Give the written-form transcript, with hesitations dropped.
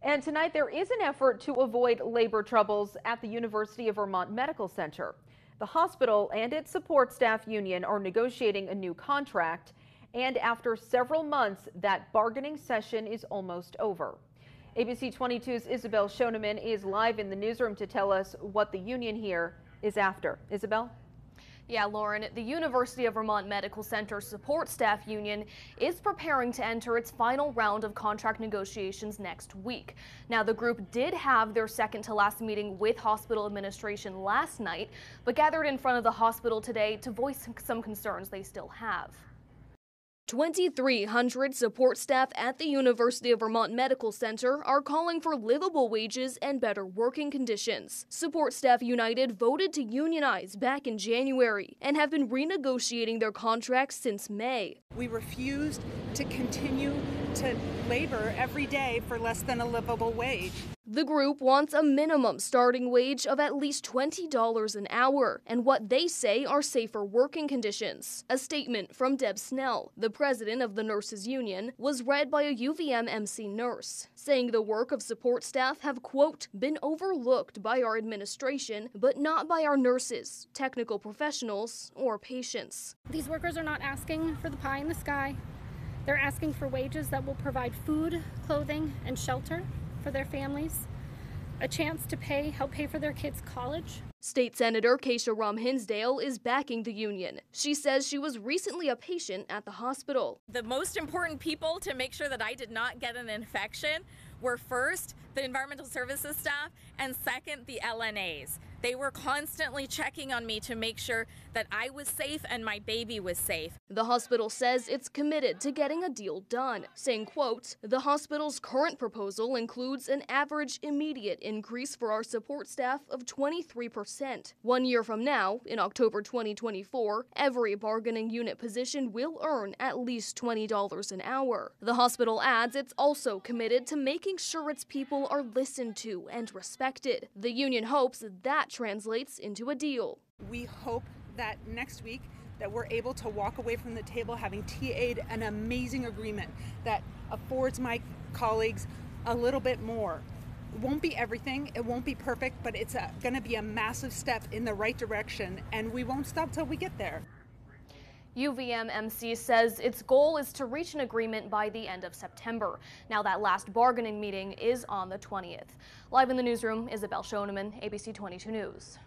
And tonight there is an effort to avoid labor troubles at the University of Vermont Medical Center. The hospital and its support staff union are negotiating a new contract, and after several months, that bargaining session is almost over. ABC 22's Isabel Schoeneman is live in the newsroom to tell us what the union here is after. Isabel? Yeah, Lauren, the University of Vermont Medical Center Support Staff Union is preparing to enter its final round of contract negotiations next week. Now, the group did have their second to last meeting with hospital administration last night, but gathered in front of the hospital today to voice some concerns they still have. 2,300 support staff at the University of Vermont Medical Center are calling for livable wages and better working conditions. Support Staff United voted to unionize back in January and have been renegotiating their contracts since May. We refused to continue to labor every day for less than a livable wage. The group wants a minimum starting wage of at least $20 an hour and what they say are safer working conditions. A statement from Deb Snell, the president of the nurses union, was read by a UVMMC nurse, saying the work of support staff have, quote, been overlooked by our administration, but not by our nurses, technical professionals, or patients. These workers are not asking for the pie in the sky. They're asking for wages that will provide food, clothing, and shelter for their families, a chance to help pay for their kids' college. State Senator Keisha Rom-Hinsdale is backing the union. She says she was recently a patient at the hospital. The most important people to make sure that I did not get an infection were first, the environmental services staff, and second, the LNAs. They were constantly checking on me to make sure that I was safe and my baby was safe. The hospital says it's committed to getting a deal done, saying, quote, the hospital's current proposal includes an average immediate increase for our support staff of 23%. 1 year from now, in October 2024, every bargaining unit position will earn at least $20 an hour. The hospital adds it's also committed to making sure its people are listened to and respected. The union hopes that translates into a deal. We hope that next week that we're able to walk away from the table having TA'd an amazing agreement that affords my colleagues a little bit more. It won't be everything, it won't be perfect, but it's going to be a massive step in the right direction, and we won't stop till we get there. UVMMC says its goal is to reach an agreement by the end of September. Now, that last bargaining meeting is on the 20th. Live in the newsroom, Isabel Schoeneman, ABC 22 News.